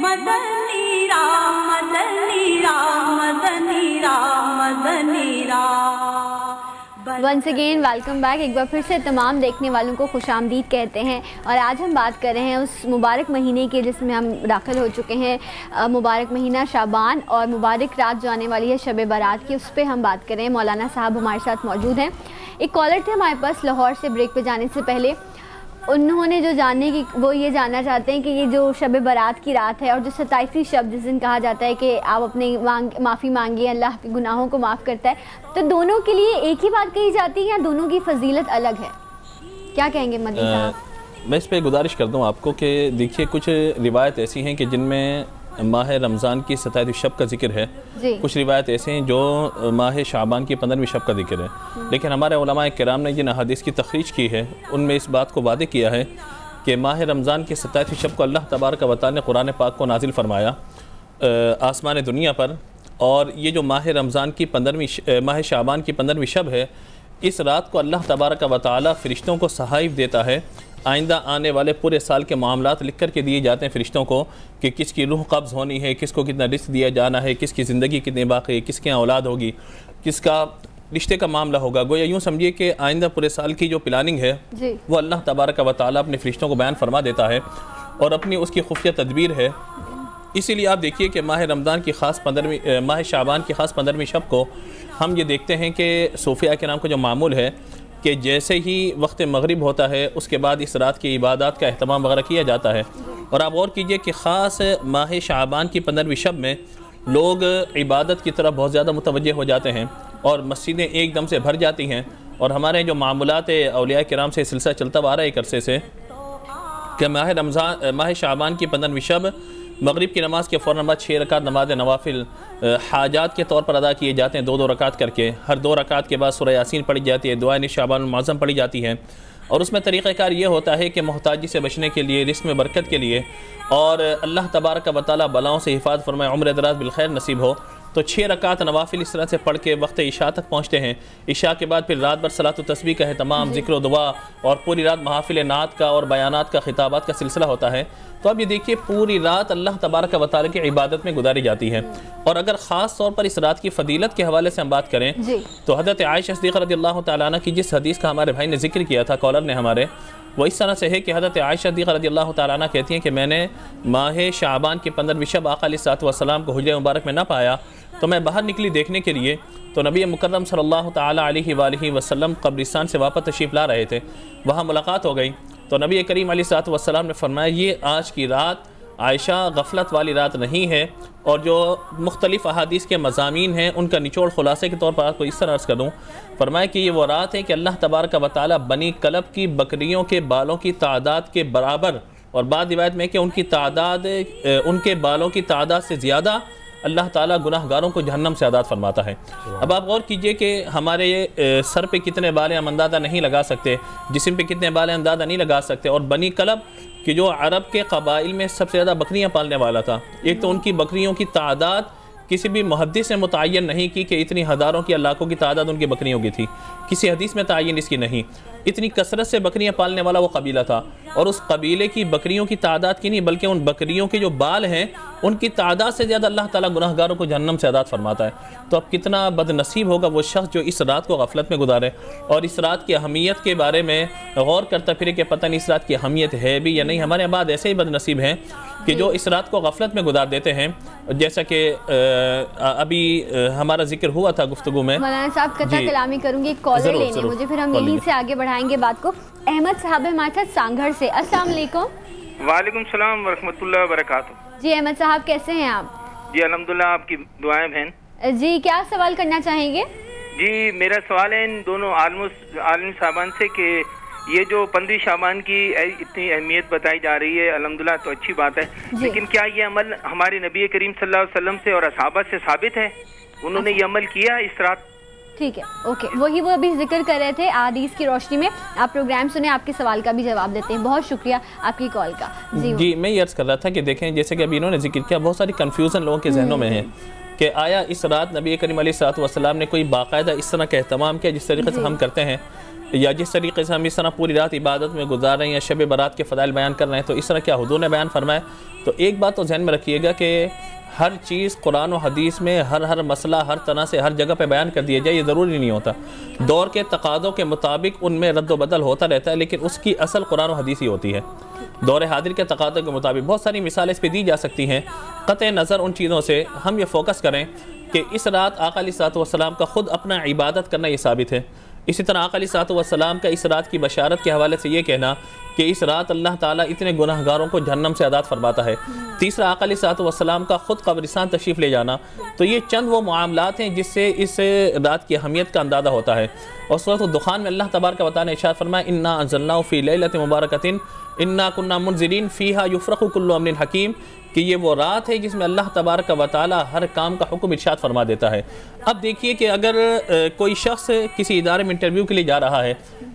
مدنی رام مدنی رام مدنی رام مدنی رام۔ Once again welcome back. ایک بار پھر سے تمام دیکھنے والوں کو خوش آمدید کہتے ہیں، اور آج ہم بات کر رہے ہیں اس مبارک مہینے کی جس میں ہم داخل ہو چکے ہیں، مبارک مہینہ شعبان، اور مبارک رات جو آنے والی ہے شب برات کی، اس پہ ہم بات کر رہے ہیں۔ مولانا صاحب ہمارے ساتھ موجود ہیں۔ ایک کالر تھے ہمارے پاس لاہور سے، بریک پہ جانے سے پہلے انہوں نے جو جاننے کی وہ یہ جاننا چاہتے ہیں کہ یہ جو شب برات کی رات ہے اور جو 27ویں شب جس دن کہا جاتا ہے کہ آپ اپنے معافی مانگیے، اللہ کے گناہوں کو معاف کرتا ہے، تو دونوں کے لیے ایک ہی بات کہی جاتی ہے یا دونوں کی فضیلت الگ ہے؟ کیا کہیں گے مدنی صاحب؟ میں اس پہ گزارش کر دوں آپ کو کہ دیکھیے کچھ روایت ایسی ہیں کہ جن میں ماہ رمضان کی 27ویں شب کا ذکر ہے، کچھ روایت ایسے ہیں جو ماہ شعبان کی 15ویں شب کا ذکر ہے، لیکن ہمارے علماء کرام نے جن احادیث کی تخریج کی ہے ان میں اس بات کو واضح کیا ہے کہ ماہ رمضان کی 27ویں شب کو اللہ تبارک و تعالی نے قرآن پاک کو نازل فرمایا آسمان دنیا پر، اور یہ جو ماہ رمضان کی 15ویں ماہ شعبان کی 15ویں شب ہے، اس رات کو اللہ تبارک و تعالی فرشتوں کو صحائف دیتا ہے، آئندہ آنے والے پورے سال کے معاملات لکھ کر کے دیے جاتے ہیں فرشتوں کو کہ کس کی روح قبض ہونی ہے، کس کو کتنا رزق دیا جانا ہے، کس کی زندگی کتنی باقی ہے، کس کے اولاد ہوگی، کس کا رشتے کا معاملہ ہوگا۔ گویا یوں سمجھیے کہ آئندہ پورے سال کی جو پلاننگ ہے وہ اللہ تبارک و تعالی اپنے فرشتوں کو بیان فرما دیتا ہے، اور اپنی اس کی خفیہ تدبیر ہے۔ اسی لیے آپ دیکھیے کہ ماہ رمضان کی خاص 15ویں ماہ شعبان کی خاص 15ویں شب کو ہم یہ دیکھتے ہیں کہ صوفیاء کرام کو جو معمول ہے کہ جیسے ہی وقت مغرب ہوتا ہے اس کے بعد اس رات کی عبادات کا اہتمام وغیرہ کیا جاتا ہے، اور آپ غور کیجئے کہ خاص ماہ شعبان کی 15ویں شب میں لوگ عبادت کی طرف بہت زیادہ متوجہ ہو جاتے ہیں اور مسجدیں ایک دم سے بھر جاتی ہیں، اور ہمارے جو معمولات اولیاء کرام سے سلسلہ چلتا آ رہا ہے ایک عرصے سے کہ ماہ شعبان کی 15ویں شب مغرب کی نماز کے فوراً بعد 6 رکعت نماز نوافل حاجات کے طور پر ادا کیے جاتے ہیں، 2 رکعت کر کے۔ ہر 2 رکعت کے بعد سورہ یاسین پڑھی جاتی ہے، دعائے شعبان المعظم پڑھی جاتی ہے، اور اس میں طریقہ کار یہ ہوتا ہے کہ محتاجی سے بچنے کے لیے، رزق میں برکت کے لیے، اور اللہ تبارک و تعالی بلاؤں سے حفاظت فرمائے، عمر دراز بالخیر نصیب ہو، تو 6 رکعت نوافل اس طرح سے پڑھ کے وقت عشاء تک پہنچتے ہیں۔ عشاء کے بعد پھر رات بھر صلاۃ و تسبیح کا اہتمام، ذکر و دعا، اور پوری رات محافل نعت کا اور بیانات کا، خطابات کا سلسلہ ہوتا ہے۔ تو اب یہ دیکھیے پوری رات اللہ تبارک و تعالی کی عبادت میں گزاری جاتی ہے، اور اگر خاص طور پر اس رات کی فضیلت کے حوالے سے ہم بات کریں تو حضرت عائشہ صدیقہ رضی اللہ تعالیٰ عنہ کی جس حدیث کا ہمارے بھائی نے ذکر کیا تھا، کالر نے ہمارے، وہ اس طرح سے ہے کہ حضرت عائشہ صدیقہ رضی اللہ تعالیٰ عنہ کہتی ہیں کہ میں نے ماہ شعبان کی 15ویں شب آقا علیہ الصلوۃ والسلام کو حجرہ مبارک میں نہ پایا، تو میں باہر نکلی دیکھنے کے لیے، تو نبی مکرم صلی اللہ تعالیٰ علیہ وآلہ وسلم قبرستان سے واپس تشریف لا رہے تھے، وہاں ملاقات ہو گئی، تو نبی کریم علیہ الصلوۃ والسلام نے فرمایا یہ آج کی رات عائشہ غفلت والی رات نہیں ہے، اور جو مختلف احادیث کے مضامین ہیں ان کا نچوڑ خلاصے کے طور پر آپ کو اس طرح عرض کر دوں، فرمایا کہ یہ وہ رات ہے کہ اللہ تبارک و تعالی بنی کلب کی بکریوں کے بالوں کی تعداد کے برابر، اور بعض روایت میں کہ ان کی تعداد ان کے بالوں کی تعداد سے زیادہ اللہ تعالیٰ گناہ گاروں کو جہنم سے آزاد فرماتا ہے۔ اب آپ غور کیجئے کہ ہمارے سر پہ کتنے بال ہیں ہم اندازہ نہیں لگا سکتے، جسم پہ کتنے بال ہیں اندازہ نہیں لگا سکتے، اور بنی کلب کہ جو عرب کے قبائل میں سب سے زیادہ بکریاں پالنے والا تھا، ایک تو ان کی بکریوں کی تعداد کسی بھی محدث نے متعین نہیں کی کہ اتنی ہزاروں کی لاکھوں کی تعداد ان کی بکریوں کی تھی، کسی حدیث میں تعین اس کی نہیں، اتنی کثرت سے بکریاں پالنے والا وہ قبیلہ تھا، اور اس قبیلے کی بکریوں کی تعداد کی نہیں بلکہ ان بکریوں کے جو بال ہیں ان کی تعداد سے زیادہ اللہ تعالیٰ گناہ گاروں کو جہنم سے آزاد فرماتا ہے۔ تو اب کتنا بد نصیب ہوگا وہ شخص جو اس رات کو غفلت میں گزارے، اور اس رات کی اہمیت کے بارے میں غور کرتا پھرے کہ پتہ نہیں اس رات کی اہمیت ہے بھی یا نہیں۔ ہمارے بعد ایسے ہی بد نصیب ہیں کہ جو اس رات کو غفلت میں گزار دیتے ہیں، جیسا کہ ابھی ہمارا ذکر ہوا تھا گفتگو میں۔ مولانا صاحب قطع کلامی کروں گی، ایک کالر لینے مجھے، پھر ہم یہیں سے آگے بڑھائیں گے بات کو۔ احمد صاحب ہمارے ساتھ سانگھڑ سے، السلام علیکم۔ وعلیکم السلام ورحمۃ اللہ وبرکاتہ۔ جی احمد صاحب کیسے ہیں آپ؟ جی الحمدللہ، آپ کی دعائیں بہن۔ جی کیا سوال کرنا چاہیں گے؟ جی میرا سوال ہے ان دونوں عالم صاحبان سے کہ یہ جو 15 شعبان کی اتنی اہمیت بتائی جا رہی ہے، الحمدللہ تو اچھی بات ہے، لیکن کیا یہ عمل ہمارے نبی کریم صلی اللہ علیہ وسلم سے اور صحابہ سے ثابت ہے؟ انہوں نے یہ عمل کیا اس رات؟ ٹھیک ہے، اوکے، وہی وہ ابھی ذکر کر رہے تھے احادیث کی روشنی میں، آپ پروگرام سنیں، آپ کے سوال کا بھی جواب دیتے ہیں۔ بہت شکریہ آپ کی کال کا۔ جی میں یہ عرض کر رہا تھا کہ دیکھیں جیسے کہ ابھی انہوں نے ذکر کیا، بہت ساری کنفیوژن لوگوں کے ذہنوں میں ہے کہ آیا اس رات نبی کریم علیہ الصلوۃ والسلام نے کوئی باقاعدہ اس طرح کا اہتمام کیا جس طریقے سے ہم کرتے ہیں؟ یا جس طریقے سے ہم اس طرح پوری رات عبادت میں گزار رہے ہیں یا شب برات کے فضائل بیان کر رہے ہیں، تو اس طرح کیا حضور نے بیان فرمایا؟ تو ایک بات تو ذہن میں رکھیے گا کہ ہر چیز قرآن و حدیث میں ہر مسئلہ ہر طرح سے ہر جگہ پہ بیان کر دیا جائے، یہ ضروری نہیں ہوتا. دور کے تقاضوں کے مطابق ان میں رد و بدل ہوتا رہتا ہے، لیکن اس کی اصل قرآن و حدیث ہی ہوتی ہے. دور حاضر کے تقاضوں کے مطابق بہت ساری مثالیں اس پہ دی جا سکتی ہیں. قطع نظر ان چیزوں سے ہم یہ فوکس کریں کہ اس رات آقا علیہ الصلوۃ والسلام کا خود اپنا عبادت کرنا یہ ثابت ہے. اسی طرح آقا علیہ الصلوۃ والسلام کا اس رات کی بشارت کے حوالے سے یہ کہنا کہ اس رات اللہ تعالیٰ اتنے گناہ گاروں کو جہنم سے آزاد فرماتا ہے. تیسرا آقا علیہ الصلوۃ والسلام کا خود قبرستان تشریف لے جانا. تو یہ چند وہ معاملات ہیں جس سے اس رات کی اہمیت کا اندازہ ہوتا ہے. اور سورۃ الدخان میں اللہ تبارک و تعالیٰ نے ارشاد فرمایا انا انزلناہ فی لیلۃ مبارکۃ انا کنا منذرین فیہا یفرق کل امر حکیم، کہ یہ وہ رات ہے جس میں اللہ تبارک و تعالیٰ ہر کام کا حکم ارشاد فرما دیتا ہے. اب دیکھیے کہ اگر کوئی شخص کسی ادارے میں انٹرویو کے لیے جا رہا ہے،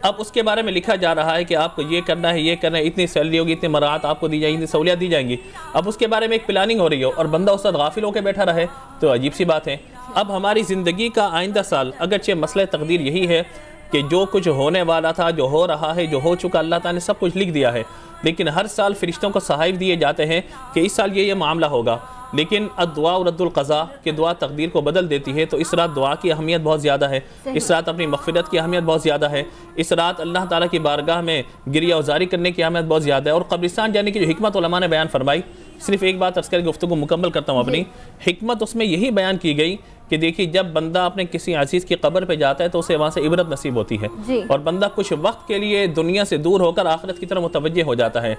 اب اس کے بارے میں لکھا جا رہا ہے کہ آپ کو یہ کرنا ہے، یہ کرنا ہے، اتنی سیلری ہوگی، اتنی مراعات آپ کو دی جائیں گی، اتنی سہولیات دی جائیں گی. اب اس کے بارے میں ایک پلاننگ ہو رہی ہو اور بندہ اس وقت غافل ہو کے بیٹھا رہے تو عجیب سی بات ہے. اب ہماری زندگی کا آئندہ سال اگرچہ مسئلہ تقدیر یہی ہے کہ جو کچھ ہونے والا تھا، جو ہو رہا ہے، جو ہو چکا، اللہ تعالیٰ نے سب کچھ لکھ دیا ہے، لیکن ہر سال فرشتوں کو صحائف دیے جاتے ہیں کہ اس سال یہ معاملہ ہوگا. لیکن الدعاء رد القضاء کہ دعا تقدیر کو بدل دیتی ہے. تو اس رات دعا کی اہمیت بہت زیادہ ہے. اس رات اپنی مغفرت کی اہمیت بہت زیادہ ہے. اس رات اللہ تعالیٰ کی بارگاہ میں گریہ وزاری کرنے کی اہمیت بہت زیادہ ہے. اور قبرستان جانے کی جو حکمت علماء نے بیان فرمائی، صرف ایک بات عرض کر کے گفتگو مکمل کرتا ہوں اپنی. حکمت اس میں یہی بیان کی گئی کہ دیکھیے جب بندہ اپنے کسی عزیز کی قبر پہ جاتا ہے تو اسے وہاں سے عبرت نصیب ہوتی ہے. اور بندہ کچھ وقت کے لیے دنیا سے دور ہو کر آخرت کی طرف متوجہ ہو جاتا ہے.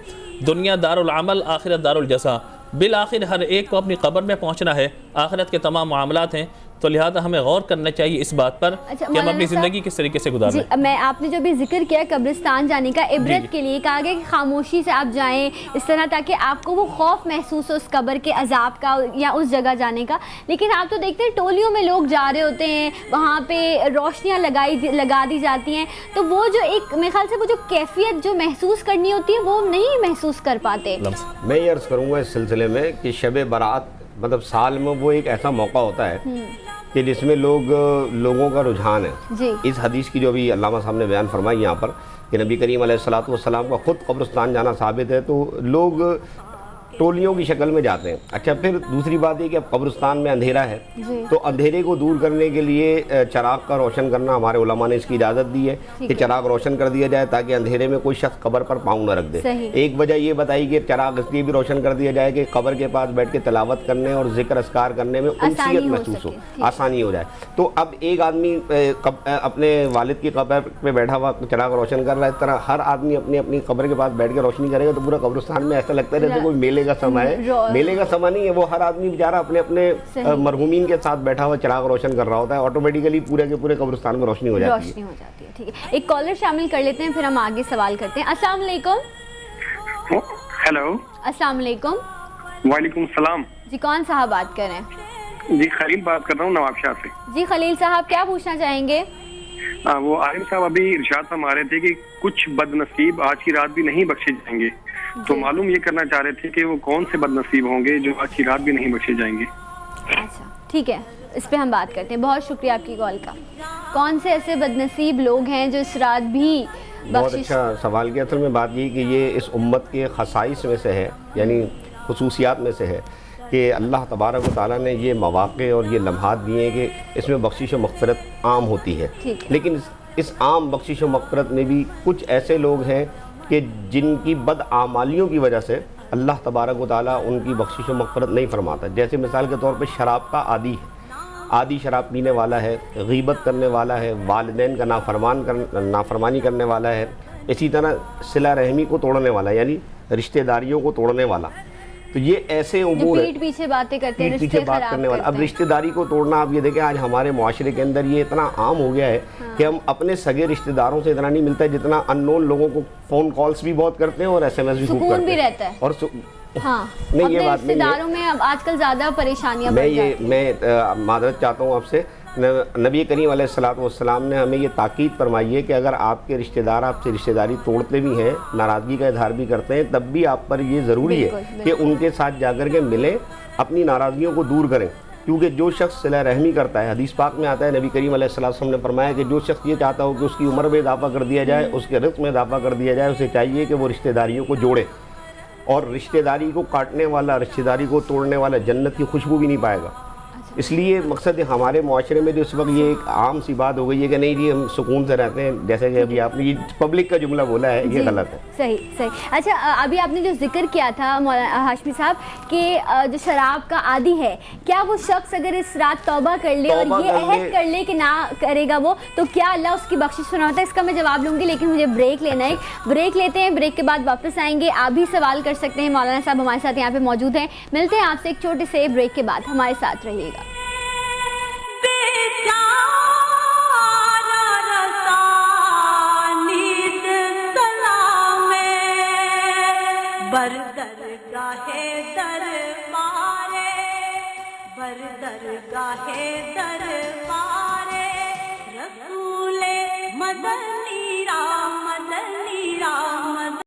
دنیا دار العمل، آخرت دار الجزا. بالآخر ہر ایک کو اپنی قبر میں پہنچنا ہے. آخرت کے تمام معاملات ہیں، تو لہٰذا ہمیں غور کرنا چاہیے اس بات پر کہ ہم اپنی زندگی کس طریقے سے گزاریں. میں آپ نے جو بھی ذکر کیا قبرستان جانے کا، عبرت کے لیے کہا گیا کہ خاموشی سے آپ جائیں اس طرح تاکہ آپ کو وہ خوف محسوس ہو اس قبر کے عذاب کا یا اس جگہ جانے کا. لیکن آپ تو دیکھتے ہیں ٹولیوں میں لوگ جا رہے ہوتے ہیں، وہاں پہ روشنیاں لگا دی جاتی ہیں، تو وہ جو ایک میرے خیال سے وہ جو کیفیت جو محسوس کرنی ہوتی ہے وہ نہیں محسوس کر پاتے. میں یہ عرض کروں گا اس سلسلے میں کہ شب برات مطلب سال میں وہ ایک ایسا موقع ہوتا ہے کہ جس میں لوگوں کا رجحان ہے. اس حدیث کی جو بھی علامہ صاحب نے بیان فرمائی یہاں پر کہ نبی کریم علیہ الصلوۃ والسلام کا خود قبرستان جانا ثابت ہے، تو لوگ ٹولیوں کی شکل میں جاتے ہیں. اچھا، پھر دوسری بات یہ کہ اب قبرستان میں اندھیرا ہے، تو اندھیرے کو دور کرنے کے لیے چراغ کا روشن کرنا ہمارے علماء نے اس کی اجازت دی ہے کہ چراغ روشن کر دیا جائے تاکہ اندھیرے میں کوئی شخص قبر پر پاؤں نہ رکھ دے. ایک وجہ یہ بتائی کہ چراغ اس لیے بھی روشن کر دیا جائے کہ قبر کے پاس بیٹھ کے تلاوت کرنے اور ذکر اذکار کرنے میں انسیت محسوس ہو، آسانی ہو جائے. تو اب ایک آدمی اپنے والد کی قبر پہ بیٹھا ہوا چراغ روشن کر رہا ہے، اس طرح ہر آدمی اپنی قبر کے پاس بیٹھ کے روشنی کرے گا تو پورا قبرستان میں ایسا لگتا ہے جیسے کوئی میلے کا سماں ہے. میلے کا سماں نہیں ہے، وہ ہر آدمی بیچارہ اپنے مرحومین کے ساتھ بیٹھا ہوا چراغ روشن کر رہا ہوتا ہے. آٹومیٹیکلی پورے کے پورے قبرستان میں روشنی ہو جاتی ہے. ٹھیک ہے، ایک کالر شامل کر لیتے ہیں پھر ہم آگے سوال کرتے ہیں. السلام علیکم. ہیلو. السلام علیکم. وعلیکم السلام. جی کون صاحب بات کر رہے ہیں؟ جی خلیل بات کر رہا ہوں نواب شاہ سے. جی خلیل صاحب کیا پوچھنا چاہیں گے؟ وہ عالم صاحب ابھی ارشاد فرما رہے تھے کہ کچھ بد نصیب آج کی رات بھی نہیں بخشے جائیں گے، تو معلوم یہ کرنا چاہ رہے تھے کہ وہ کون سے بد نصیب ہوں گے جو آج کی رات بھی نہیں بخشے جائیں گے. اچھا ٹھیک ہے، اس پہ ہم بات کرتے ہیں. بہت شکریہ آپ کی کال کا. کون سے ایسے بد نصیب لوگ ہیں جو اس رات بھی بہت اچھا سوال کیا. اصل میں بات یہ کہ یہ اس امت کے خصائص میں سے ہے، یعنی خصوصیات میں سے ہے کہ اللہ تبارک و تعالیٰ نے یہ مواقع اور یہ لمحات دیے ہیں کہ اس میں بخشش و مغفرت عام ہوتی ہے. لیکن اس عام بخشش و مغفرت میں بھی کچھ ایسے لوگ ہیں کہ جن کی بدعمالیوں کی وجہ سے اللہ تبارک و تعالیٰ ان کی بخشش و مغفرت نہیں فرماتا. جیسے مثال کے طور پہ شراب کا عادی ہے، عادی شراب پینے والا ہے، غیبت کرنے والا ہے، والدین کا نافرمانی کرنے والا ہے، اسی طرح صلہ رحمی کو توڑنے والا یعنی رشتہ داریوں کو توڑنے والا. تو یہ ایسے امور ہیں، پیچھے باتیں کرتے ہیں، پیٹ پیچھے بات کرنے والا. اب رشتہ داری کو توڑنا آپ یہ دیکھیں آج ہمارے معاشرے کے اندر یہ اتنا عام ہو گیا ہے کہ ہم اپنے سگے رشتہ داروں سے اتنا نہیں ملتا ہے جتنا ان نون لوگوں کو فون کالز بھی بہت کرتے ہیں اور ایس ایم ایس بھی خوب کرتے ہیں. بھی رہتا ہے. اور ہاں نہیں یہ بات رشتہ داروں میں اب آج کل زیادہ پریشانیاں بڑھ جاتی ہیں. میں معذرت چاہتا ہوں آپ سے. نبی کریم علیہ الصلوۃ والسلام نے ہمیں یہ تاکید فرمائی ہے کہ اگر آپ کے رشتہ دار آپ سے رشتہ داری توڑتے بھی ہیں، ناراضگی کا اظہار بھی کرتے ہیں، تب بھی آپ پر یہ ضروری ہے کہ ان کے ساتھ جا کر کے ملیں، اپنی ناراضگیوں کو دور کریں. کیونکہ جو شخص صلہ رحمی کرتا ہے، حدیث پاک میں آتا ہے، نبی کریم علیہ السلام نے فرمایا کہ جو شخص یہ چاہتا ہو کہ اس کی عمر میں اضافہ کر دیا جائے، اس کے رزق میں اضافہ کر دیا جائے، اسے چاہیے کہ وہ رشتہ داریوں کو جوڑے، اور رشتہ داری کو کاٹنے والا، رشتہ داری کو توڑنے والا جنت کی خوشبو بھی نہیں پائے گا۔ اس لیے مقصد ہے ہمارے معاشرے میں جو اس وقت یہ ایک عام سی بات ہو گئی ہے کہ نہیں جی ہم سکون سے رہتے ہیں، جیسے کہ ابھی آپ نے یہ پبلک کا جملہ بولا ہے، یہ غلط ہے۔ صحیح۔ اچھا ابھی آپ نے جو ذکر کیا تھا مولانا ہاشمی صاحب کہ جو شراب کا عادی ہے، کیا وہ شخص اگر اس رات توبہ کر لے اور یہ عہد کر لے کہ نہ کرے گا وہ، تو کیا اللہ اس کی بخشش سناتا ہے؟ اس کا میں جواب لوں گی، لیکن مجھے بریک لینا ہے، بریک لیتے ہیں، بریک کے بعد واپس آئیں گے۔ آپ بھی سوال کر سکتے ہیں، مولانا صاحب ہمارے ساتھ یہاں پہ موجود ہیں۔ ملتے ہیں آپ سے ایک چھوٹے سے بریک کے بعد، ہمارے ساتھ رہیے گا۔ بردرگاہ دربارے، بردرگاہ دربارے